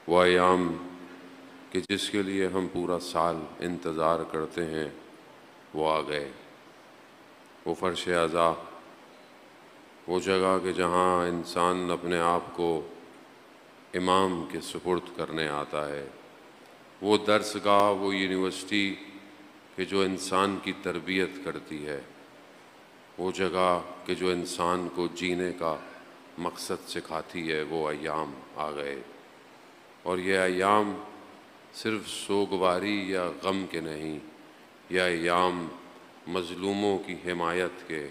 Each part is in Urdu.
وہ ایام کہ جس کے لیے ہم پورا سال انتظار کرتے ہیں وہ آ گئے۔ وہ فرش عزا، وہ جگہ کہ جہاں انسان اپنے آپ کو امام کے سپرد کرنے آتا ہے، وہ درس گاہ، وہ یونیورسٹی کہ جو انسان کی تربیت کرتی ہے، وہ جگہ کہ جو انسان کو جینے کا مقصد سکھاتی ہے، وہ ایام آ گئے۔ اور یہ ایام صرف سوگواری یا غم کے نہیں، یہ ایام مظلوموں کی حمایت کے،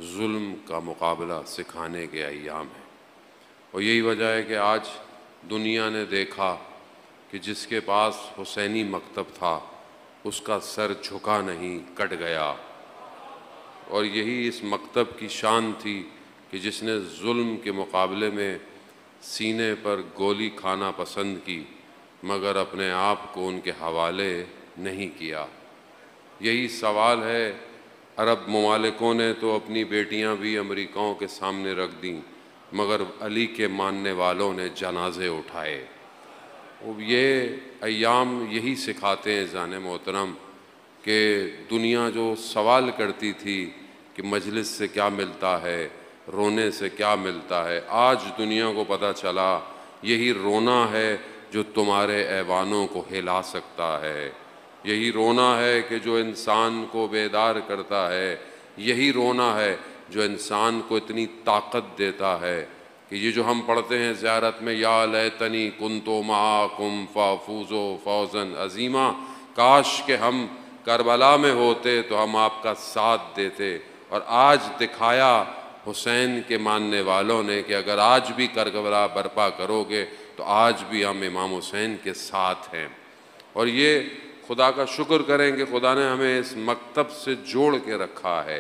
ظلم کا مقابلہ سکھانے کے ایام ہیں۔ اور یہی وجہ ہے کہ آج دنیا نے دیکھا کہ جس کے پاس حسینی مکتب تھا اس کا سر جھکا نہیں، کٹ گیا۔ اور یہی اس مکتب کی شان تھی کہ جس نے ظلم کے مقابلے میں سینے پر گولی کھانا پسند کی مگر اپنے آپ کو ان کے حوالے نہیں کیا۔ یہی سوال ہے، عرب ممالکوں نے تو اپنی بیٹیاں بھی امریکاؤں کے سامنے رکھ دیں مگر علی کے ماننے والوں نے جنازے اٹھائے۔ یہ ایام یہی سکھاتے ہیں عزیزان محترم کہ دنیا جو سوال کرتی تھی کہ مجلس سے کیا ملتا ہے، رونے سے کیا ملتا ہے، آج دنیا کو پتہ چلا یہی رونا ہے جو تمہارے ایوانوں کو ہلا سکتا ہے، یہی رونا ہے کہ جو انسان کو بیدار کرتا ہے، یہی رونا ہے جو انسان کو اتنی طاقت دیتا ہے کہ یہ جو ہم پڑھتے ہیں زیارت میں، یا لیتنی کنتو معاکم فافوزو فوزا عظیما، کاش کہ ہم کربلا میں ہوتے تو ہم آپ کا ساتھ دیتے۔ اور آج دکھایا حسین کے ماننے والوں نے کہ اگر آج بھی کربلا برپا کرو گے تو آج بھی ہم امام حسین کے ساتھ ہیں۔ اور یہ خدا کا شکر کریں کہ خدا نے ہمیں اس مکتب سے جوڑ کے رکھا ہے،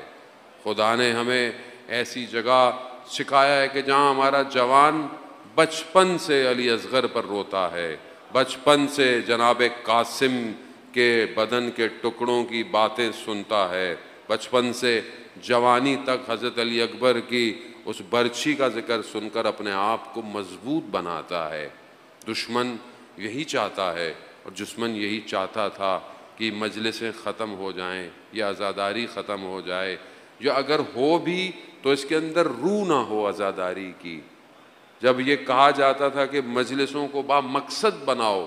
خدا نے ہمیں ایسی جگہ سکھایا ہے کہ جہاں ہمارا جوان بچپن سے علی اصغر پر روتا ہے، بچپن سے جناب قاسم کے بدن کے ٹکڑوں کی باتیں سنتا ہے، بچپن سے جوانی تک حضرت علی اکبر کی اس برچھی کا ذکر سن کر اپنے آپ کو مضبوط بناتا ہے۔ دشمن یہی چاہتا ہے، اور دشمن یہی چاہتا تھا کہ مجلسیں ختم ہو جائیں یا عزاداری ختم ہو جائے، یا اگر ہو بھی تو اس کے اندر روح نہ ہو عزاداری کی۔ جب یہ کہا جاتا تھا کہ مجلسوں کو با مقصد بناؤ،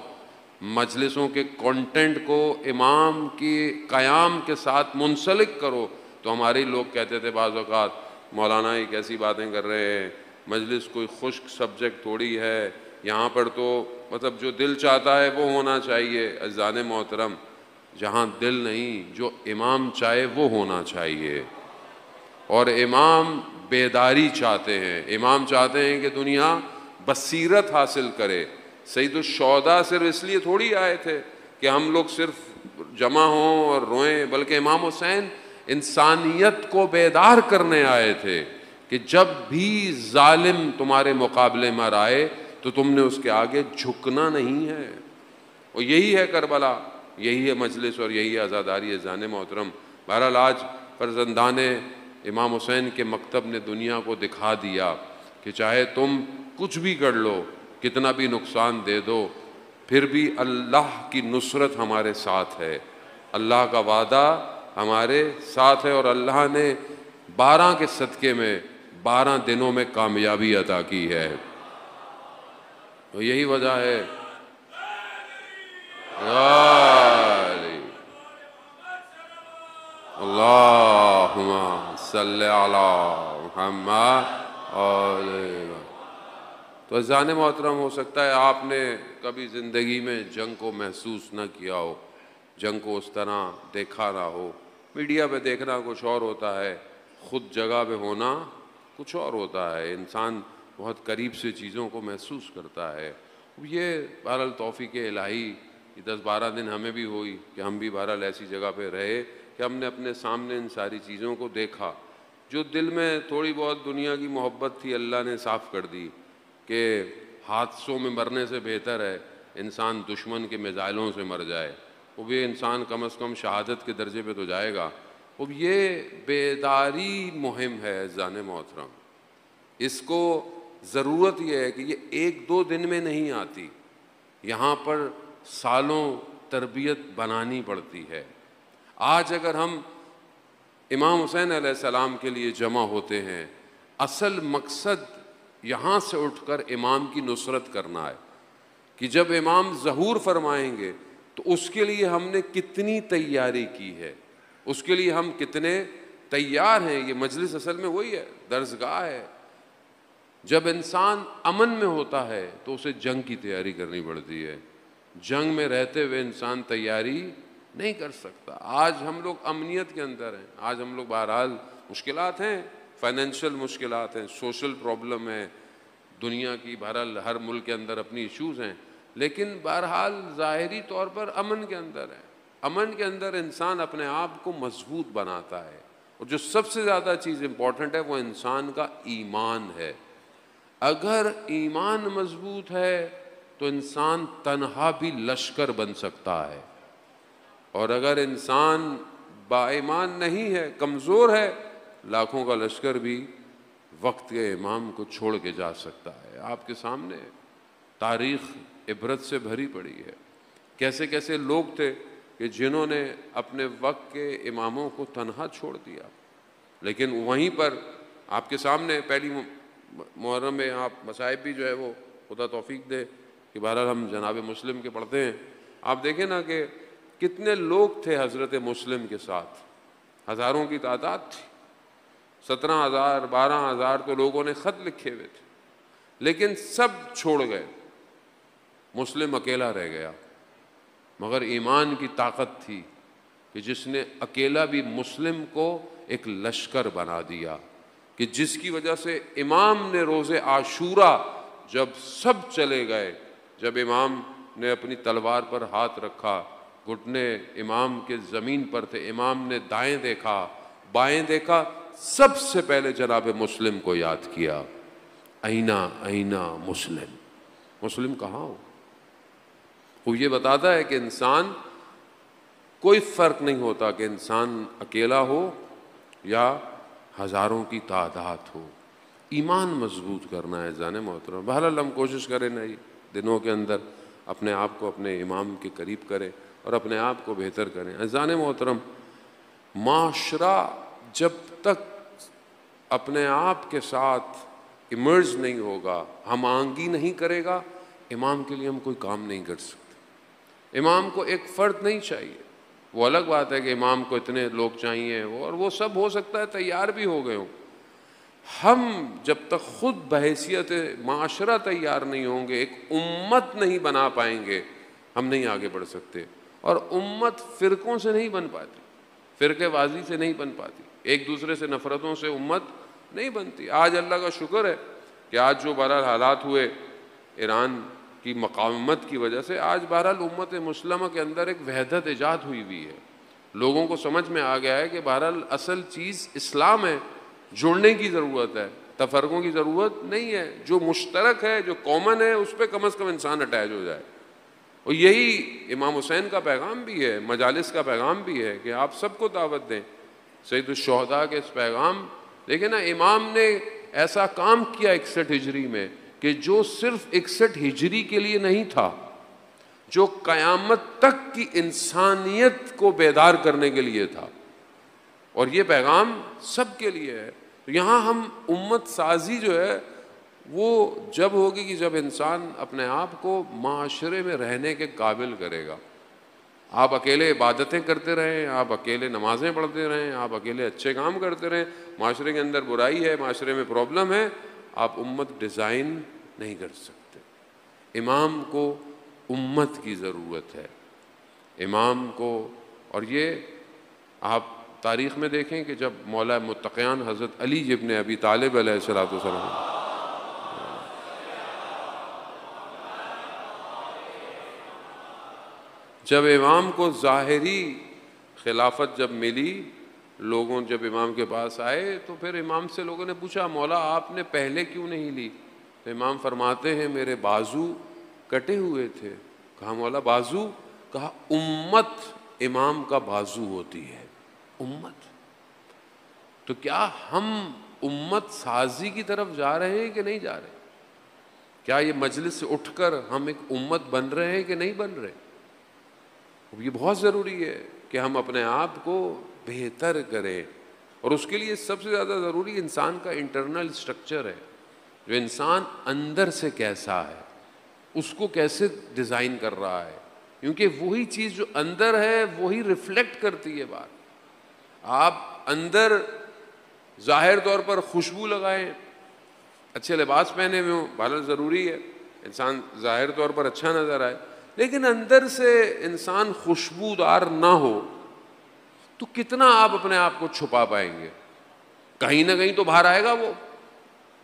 مجلسوں کے کانٹینٹ کو امام کی قیام کے ساتھ منسلک کرو، تو ہمارے لوگ کہتے تھے بعض اوقات مولانا یہ کیسی باتیں کر رہے ہیں، مجلس کوئی خشک سبجیکٹ تھوڑی ہے، یہاں پر تو مطلب جو دل چاہتا ہے وہ ہونا چاہیے۔ عزیزان محترم، جہاں دل نہیں، جو امام چاہے وہ ہونا چاہیے۔ اور امام بیداری چاہتے ہیں، امام چاہتے ہیں کہ دنیا بصیرت حاصل کرے۔ سید الشہداء صرف اس لیے تھوڑی آئے تھے کہ ہم لوگ صرف جمع ہوں اور روئیں، بلکہ امام حسین انسانیت کو بیدار کرنے آئے تھے کہ جب بھی ظالم تمہارے مقابلے میں آئے تو تم نے اس کے آگے جھکنا نہیں ہے۔ اور یہی ہے کربلا، یہی ہے مجلس، اور یہی ہے عزاداری عزیزان محترم۔ بہرحال آج فرزندان امام حسین کے مکتب نے دنیا کو دکھا دیا کہ چاہے تم کچھ بھی کر لو، کتنا بھی نقصان دے دو، پھر بھی اللہ کی نصرت ہمارے ساتھ ہے، اللہ کا وعدہ ہمارے ساتھ ہے، اور اللہ نے 12 کے صدقے میں 12 دنوں میں کامیابی عطا کی ہے۔ تو یہی وجہ ہے اللہم صلی علی محمد۔ تو عزیزان محترم، ہو سکتا ہے آپ نے کبھی زندگی میں جنگ کو محسوس نہ کیا ہو، جنگ کو اس طرح دیکھا نہ ہو، میڈیا پہ دیکھنا کچھ اور ہوتا ہے، خود جگہ پہ ہونا کچھ اور ہوتا ہے، انسان بہت قریب سے چیزوں کو محسوس کرتا ہے۔ یہ بہرحال توفیق الہی، یہ 10-12 دن ہمیں بھی ہوئی کہ ہم بھی بہرحال ایسی جگہ پہ رہے کہ ہم نے اپنے سامنے ان ساری چیزوں کو دیکھا۔ جو دل میں تھوڑی بہت دنیا کی محبت تھی اللہ نے صاف کر دی کہ حادثوں میں مرنے سے بہتر ہے انسان دشمن کے میزائلوں سے مر جائے، وہ بھی انسان کم از کم شہادت کے درجے پہ تو جائے گا۔ اب یہ بیداری مہم ہے عزیزان محترم، اس کو ضرورت یہ ہے کہ یہ 1-2 دن میں نہیں آتی، یہاں پر سالوں تربیت بنانی پڑتی ہے۔ آج اگر ہم امام حسین علیہ السلام کے لیے جمع ہوتے ہیں، اصل مقصد یہاں سے اٹھ کر امام کی نصرت کرنا ہے کہ جب امام ظہور فرمائیں گے تو اس کے لیے ہم نے کتنی تیاری کی ہے، اس کے لیے ہم کتنے تیار ہیں۔ یہ مجلس اصل میں وہی ہے، درسگاہ ہے۔ جب انسان امن میں ہوتا ہے تو اسے جنگ کی تیاری کرنی پڑتی ہے، جنگ میں رہتے ہوئے انسان تیاری نہیں کر سکتا۔ آج ہم لوگ امنیت کے اندر ہیں، آج ہم لوگ بہرحال مشکلات ہیں، فائنینشیل مشکلات ہیں، سوشل پرابلم ہے، دنیا کی بہرحال ہر ملک کے اندر اپنی ایشوز ہیں، لیکن بہرحال ظاہری طور پر امن کے اندر ہے۔ امن کے اندر انسان اپنے آپ کو مضبوط بناتا ہے، اور جو سب سے زیادہ چیز امپورٹنٹ ہے وہ انسان کا ایمان ہے۔ اگر ایمان مضبوط ہے تو انسان تنہا بھی لشکر بن سکتا ہے، اور اگر انسان با ایمان نہیں ہے، کمزور ہے، لاکھوں کا لشکر بھی وقت کے امام کو چھوڑ کے جا سکتا ہے۔ آپ کے سامنے تاریخ عبرت سے بھری پڑی ہے، کیسے کیسے لوگ تھے کہ جنہوں نے اپنے وقت کے اماموں کو تنہا چھوڑ دیا، لیکن وہیں پر آپ کے سامنے پہلی محرم میں آپ مصائب بھی جو ہے وہ خدا توفیق دے کہ بہرحال ہم جناب مسلم کے پڑھتے ہیں، آپ دیکھیں نا کہ کتنے لوگ تھے حضرت مسلم کے ساتھ، ہزاروں کی تعداد تھی، 17,000 12,000 تو لوگوں نے خط لکھے ہوئے تھے، لیکن سب چھوڑ گئے، مسلم اکیلا رہ گیا۔ مگر ایمان کی طاقت تھی کہ جس نے اکیلا بھی مسلم کو ایک لشکر بنا دیا، کہ جس کی وجہ سے امام نے روز عاشورہ جب سب چلے گئے، جب امام نے اپنی تلوار پر ہاتھ رکھا، گھٹنے امام کے زمین پر تھے، امام نے دائیں دیکھا بائیں دیکھا، سب سے پہلے جناب مسلم کو یاد کیا، اینا اینا مسلم، مسلم کہاں ہو؟ وہ یہ بتاتا ہے کہ انسان کوئی فرق نہیں ہوتا کہ انسان اکیلا ہو یا ہزاروں کی تعداد ہو، ایمان مضبوط کرنا ہے جان محترم۔ بہرحال ہم کوشش کریں نہیں دنوں کے اندر اپنے آپ کو اپنے امام کے قریب کریں اور اپنے آپ کو بہتر کریں۔ جان محترم، معاشرہ جب تک اپنے آپ کے ساتھ ایمرج نہیں ہوگا، ہم آہنگی نہیں کرے گا، امام کے لیے ہم کوئی کام نہیں کر سکتے۔ امام کو ایک فرد نہیں چاہیے، وہ الگ بات ہے کہ امام کو اتنے لوگ چاہیے، اور وہ سب ہو سکتا ہے تیار بھی ہو گئے ہوں۔ ہم جب تک خود بحیثیت معاشرہ تیار نہیں ہوں گے، ایک امت نہیں بنا پائیں گے، ہم نہیں آگے بڑھ سکتے۔ اور امت فرقوں سے نہیں بن پاتی، فرقے بازی سے نہیں بن پاتی، ایک دوسرے سے نفرتوں سے امت نہیں بنتی۔ آج اللہ کا شکر ہے کہ آج جو بہرحال حالات ہوئے ایران کی مقاومت کی وجہ سے، آج بہرحال امت مسلمہ کے اندر ایک وحدت ایجاد ہوئی ہے، لوگوں کو سمجھ میں آ گیا ہے کہ بہرحال اصل چیز اسلام ہے، جڑنے کی ضرورت ہے، تفرقوں کی ضرورت نہیں ہے، جو مشترک ہے جو کامن ہے اس پہ کم از کم انسان اٹیچ ہو جائے۔ اور یہی امام حسین کا پیغام بھی ہے، مجالس کا پیغام بھی ہے کہ آپ سب کو دعوت دیں۔ سید الشہداء کے اس پیغام دیکھیں نا، امام نے ایسا کام کیا 61 ہجری میں کہ جو صرف 61 ہجری کے لیے نہیں تھا، جو قیامت تک کی انسانیت کو بیدار کرنے کے لیے تھا، اور یہ پیغام سب کے لیے ہے۔ تو یہاں ہم امت سازی جو ہے وہ جب ہوگی کہ جب انسان اپنے آپ کو معاشرے میں رہنے کے قابل کرے گا۔ آپ اکیلے عبادتیں کرتے رہیں، آپ اکیلے نمازیں پڑھتے رہیں، آپ اکیلے اچھے کام کرتے رہیں، معاشرے کے اندر برائی ہے، معاشرے میں پرابلم ہے، آپ امت ڈیزائن نہیں کر سکتے۔ امام کو امت کی ضرورت ہے، امام کو۔ اور یہ آپ تاریخ میں دیکھیں کہ جب مولا متقیان حضرت علی ابن ابی طالب علیہ السلام، جب امام کو ظاہری خلافت جب ملی، لوگوں جب امام کے پاس آئے تو پھر امام سے لوگوں نے پوچھا مولا آپ نے پہلے کیوں نہیں لی؟ تو امام فرماتے ہیں میرے بازو کٹے ہوئے تھے۔ کہا مولا بازو؟ کہا امت امام کا بازو ہوتی ہے، امت۔ تو کیا ہم امت سازی کی طرف جا رہے ہیں کہ نہیں جا رہے؟ کیا یہ مجلس سے اٹھ کر ہم ایک امت بن رہے ہیں کہ نہیں بن رہے؟ یہ بہت ضروری ہے کہ ہم اپنے آپ کو بہتر کریں، اور اس کے لیے سب سے زیادہ ضروری انسان کا انٹرنل سٹرکچر ہے، جو انسان اندر سے کیسا ہے، اس کو کیسے ڈیزائن کر رہا ہے، کیونکہ وہی چیز جو اندر ہے وہی ریفلیکٹ کرتی ہے بات۔ آپ اندر ظاہر طور پر خوشبو لگائیں، اچھے لباس پہنے ہوئے ہوں، بہرحال ضروری ہے انسان ظاہر طور پر اچھا نظر آئے، لیکن اندر سے انسان خوشبودار نہ ہو تو کتنا آپ اپنے آپ کو چھپا پائیں گے؟ کہیں نہ کہیں تو باہر آئے گا وہ۔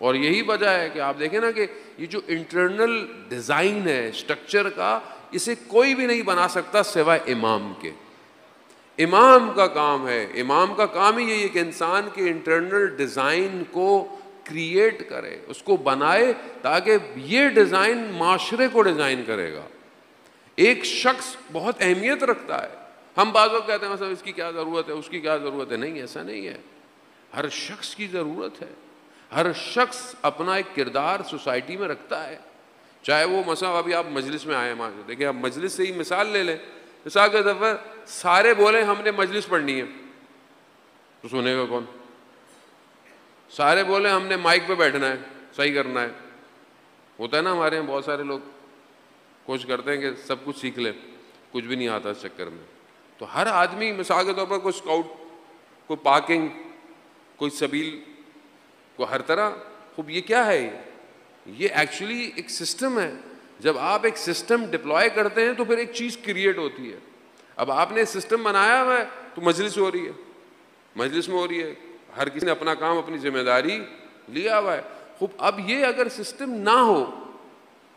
اور یہی وجہ ہے کہ آپ دیکھیں نا کہ یہ جو انٹرنل ڈیزائن ہے اسٹرکچر کا، اسے کوئی بھی نہیں بنا سکتا سوائے امام کے۔ امام کا کام ہے، امام کا کام ہی یہی ہے کہ انسان کے انٹرنل ڈیزائن کو کریٹ کرے، اس کو بنائے، تاکہ یہ ڈیزائن معاشرے کو ڈیزائن کرے گا۔ ایک شخص بہت اہمیت رکھتا ہے، ہم بعض لوگ کہتے ہیں مثلا اس کی کیا ضرورت ہے، اس کی کیا ضرورت ہے، نہیں، ایسا نہیں ہے، ہر شخص کی ضرورت ہے۔ ہر شخص اپنا ایک کردار سوسائٹی میں رکھتا ہے، چاہے وہ مثلا ابھی آپ مجلس میں آئے ہیں، دیکھیں آپ مجلس سے ہی مثال لے لیں، مثال کے دفعہ سارے بولیں ہم نے مجلس پڑھنی ہے تو سنے گا کون؟ سارے بولیں ہم نے مائک پہ بیٹھنا ہے، صحیح کرنا ہے، ہوتا ہے نا ہمارے یہاں بہت سارے لوگ کوشش کرتے ہیں کہ سب کچھ سیکھ لیں، کچھ بھی نہیں آتا اس چکر میں۔ تو ہر آدمی مثال کے طور پر کوئی اسکاؤٹ، کوئی پارکنگ، کوئی سبیل، کوئی ہر طرح، خوب یہ کیا ہے؟ یہ ایکچولی ایک سسٹم ہے۔ جب آپ ایک سسٹم ڈپلوائے کرتے ہیں تو پھر ایک چیز کریٹ ہوتی ہے۔ اب آپ نے سسٹم بنایا ہوا ہے تو مجلس ہو رہی ہے، مجلس میں ہو رہی ہے، ہر کسی نے اپنا کام، اپنی ذمہ داری لیا ہوا ہے۔ خوب اب یہ اگر سسٹم نہ ہو،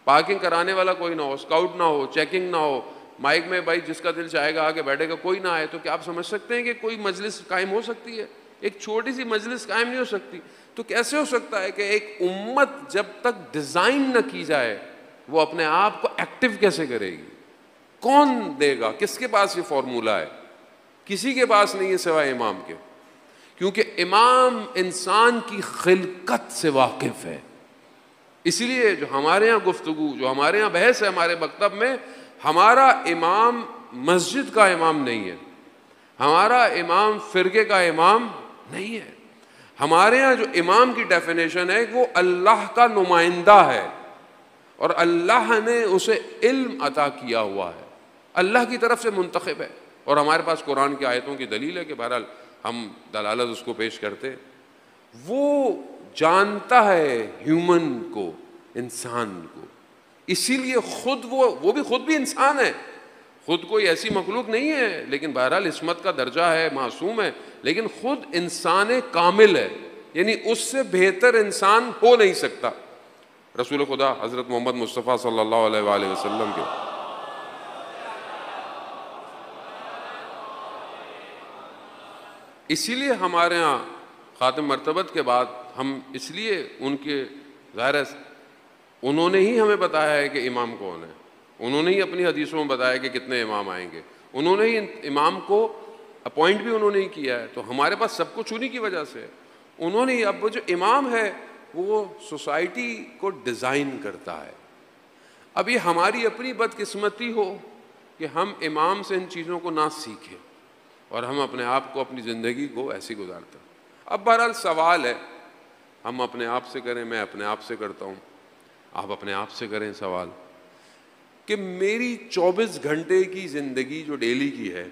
پارکنگ کرانے والا کوئی نہ ہو، اسکاؤٹ نہ ہو، چیکنگ نہ ہو، مائک میں بھائی جس کا دل چاہے گا آگے بیٹھے گا، کوئی نہ آئے، تو کیا آپ سمجھ سکتے ہیں کہ کوئی مجلس قائم ہو سکتی ہے؟ ایک چھوٹی سی مجلس قائم نہیں ہو سکتی۔ تو کیسے ہو سکتا ہے کہ ایک امت جب تک ڈیزائن نہ کی جائے وہ اپنے آپ کو ایکٹیو کیسے کرے گی؟ کون دے گا؟ کس کے پاس یہ فارمولہ ہے؟ کسی کے پاس نہیں ہے سوائے امام کے، کیونکہ امام انسان کی خلقت سے واقف ہے۔ اسی لیے جو ہمارے ہاں گفتگو، جو ہمارے ہاں بحث ہے ہمارے مکتب میں، ہمارا امام مسجد کا امام نہیں ہے، ہمارا امام فرقے کا امام نہیں ہے۔ ہمارے ہاں جو امام کی ڈیفینیشن ہے وہ اللہ کا نمائندہ ہے، اور اللہ نے اسے علم عطا کیا ہوا ہے، اللہ کی طرف سے منتخب ہے، اور ہمارے پاس قرآن کی آیتوں کی دلیل ہے کہ بہرحال ہم دلالت اس کو پیش کرتے ہیں۔ وہ جانتا ہے ہیومن کو، انسان کو، اسی لیے خود وہ بھی خود بھی انسان ہے، خود کوئی ایسی مخلوق نہیں ہے، لیکن بہرحال عصمت کا درجہ ہے، معصوم ہے، لیکن خود انسان کامل ہے، یعنی اس سے بہتر انسان ہو نہیں سکتا۔ رسول خدا حضرت محمد مصطفیٰ صلی اللہ علیہ وآلہ وسلم کے اسی لیے ہمارے ہاں خاتم مرتبت کے بعد ہم اس لیے ان کے ظاہر ہے انہوں نے ہی ہمیں بتایا ہے کہ امام کون ہے، انہوں نے ہی اپنی حدیثوں میں بتایا کہ کتنے امام آئیں گے، انہوں نے ہی امام کو اپوائنٹ بھی انہوں نے ہی کیا ہے، تو ہمارے پاس سب کچھ انہی کی وجہ سے انہوں نے ہی۔ اب وہ جو امام ہے وہ سوسائٹی کو ڈیزائن کرتا ہے۔ اب یہ ہماری اپنی بدقسمتی ہو کہ ہم امام سے ان چیزوں کو نہ سیکھیں اور ہم اپنے آپ کو، اپنی زندگی کو ایسی گزارتے ہیں۔ اب بہرحال سوال ہے، ہم اپنے آپ سے کریں، میں اپنے آپ سے کرتا ہوں، آپ اپنے آپ سے کریں سوال کہ میری 24 گھنٹے کی زندگی جو ڈیلی کی ہے،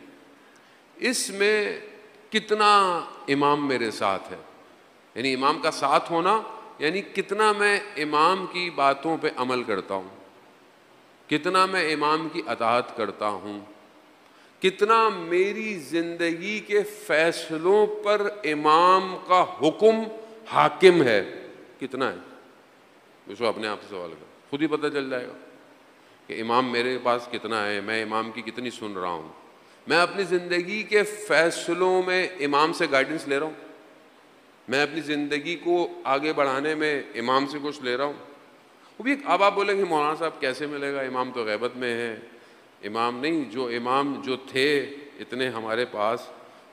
اس میں کتنا امام میرے ساتھ ہے؟ یعنی امام کا ساتھ ہونا یعنی کتنا میں امام کی باتوں پہ عمل کرتا ہوں، کتنا میں امام کی اطاعت کرتا ہوں، کتنا میری زندگی کے فیصلوں پر امام کا حکم حاکم ہے، کتنا ہے؟ اس کو اپنے آپ سے سوال کرو، خود ہی پتہ چل جائے گا کہ امام میرے پاس کتنا ہے، میں امام کی کتنی سن رہا ہوں، میں اپنی زندگی کے فیصلوں میں امام سے گائیڈنس لے رہا ہوں، میں اپنی زندگی کو آگے بڑھانے میں امام سے کچھ لے رہا ہوں۔ وہ بھی اب آپ بولیں گے مولانا صاحب کیسے ملے گا، امام تو غیبت میں ہے، امام نہیں، جو امام جو تھے اتنے ہمارے پاس،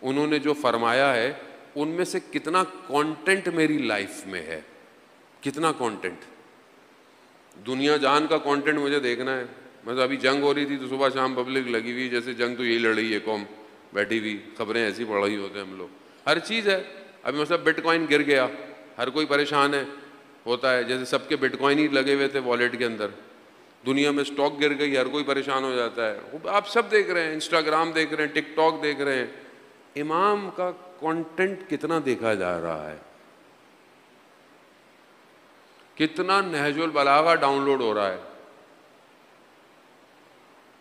انہوں نے جو فرمایا ہے ان میں سے کتنا کانٹینٹ میری لائف میں ہے، کتنا کانٹینٹ؟ دنیا جان کا کانٹینٹ مجھے دیکھنا ہے. مطلب ابھی جنگ ہو رہی تھی تو صبح شام پبلک لگی ہوئی جیسے جنگ تو یہی لڑ رہی ہے قوم بیٹھی ہوئی, خبریں ایسی پڑھ رہی ہوتے ہیں ہم لوگ, ہر چیز ہے. ابھی مطلب بٹ کوائن گر گیا, ہر کوئی پریشان ہے, ہوتا ہے جیسے سب کے بٹ کوائن ہی لگے ہوئے تھے والیٹ کے اندر. دنیا میں اسٹاک گر گئی, ہر کوئی پریشان ہو جاتا ہے. آپ سب دیکھ رہے ہیں, انسٹاگرام دیکھ رہے ہیں, ٹک ٹاک دیکھ رہے ہیں. امام کا کانٹینٹ کتنا دیکھا جا رہا ہے, کتنا نہج البلاغہ ڈاؤن لوڈ ہو رہا ہے.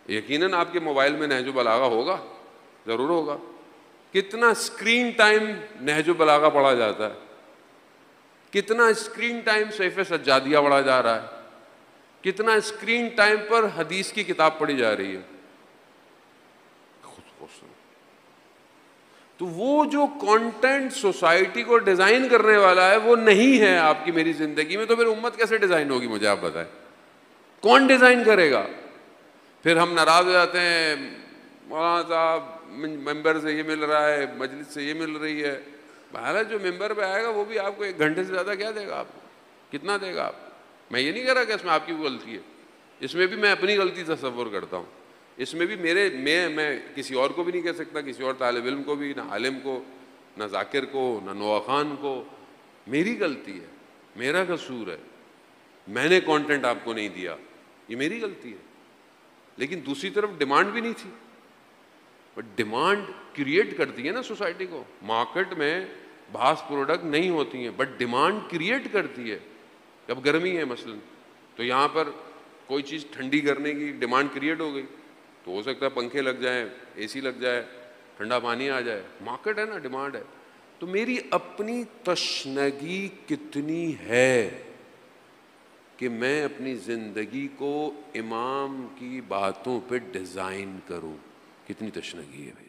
یقیناً آپ کے موبائل میں نہج البلاغہ ہوگا, ضرور ہوگا. کتنا اسکرین ٹائم نہج البلاغہ پڑھا جاتا ہے, کتنا اسکرین ٹائم سیف سجادیہ پڑھا جا رہا ہے, کتنا اسکرین ٹائم پر حدیث کی کتاب پڑھی جا رہی ہے. تو وہ جو کانٹینٹ سوسائٹی کو ڈیزائن کرنے والا ہے وہ نہیں ہے آپ کی میری زندگی میں, تو پھر امت کیسے ڈیزائن ہوگی مجھے آپ بتائیں. کون ڈیزائن کرے گا؟ پھر ہم ناراض ہو جاتے ہیں, مولانا صاحب ممبر سے یہ مل رہا ہے, مجلس سے یہ مل رہی ہے. حالانکہ جو ممبر پہ آئے گا وہ بھی آپ کو 1 گھنٹے سے زیادہ کیا دے گا, آپ کو کتنا دے گا آپ. میں یہ نہیں کہہ رہا کہ اس میں آپ کی غلطی ہے, اس میں بھی میں اپنی غلطی تصور کرتا ہوں. اس میں بھی میں کسی اور کو بھی نہیں کہہ سکتا, کسی اور طالب علم کو بھی, نہ عالم کو, نہ ذاکر کو, نہ نوا خان کو. میری غلطی ہے, میرا قصور ہے, میں نے کانٹینٹ آپ کو نہیں دیا, یہ میری غلطی ہے. لیکن دوسری طرف ڈیمانڈ بھی نہیں تھی. بٹ ڈیمانڈ کریٹ کرتی ہے نا سوسائٹی کو. مارکیٹ میں بعض پروڈکٹ نہیں ہوتی ہیں بٹ ڈیمانڈ کریٹ کرتی ہے. اب گرمی ہے مثلا, تو یہاں پر کوئی چیز ٹھنڈی کرنے کی ڈیمانڈ کریٹ ہو گئی, تو ہو سکتا ہے پنکھے لگ جائیں, اے سی لگ جائے, ٹھنڈا پانی آ جائے. مارکیٹ ہے نا, ڈیمانڈ ہے. تو میری اپنی تشنگی کتنی ہے کہ میں اپنی زندگی کو امام کی باتوں پہ ڈیزائن کروں, کتنی تشنگی ہے بھائی.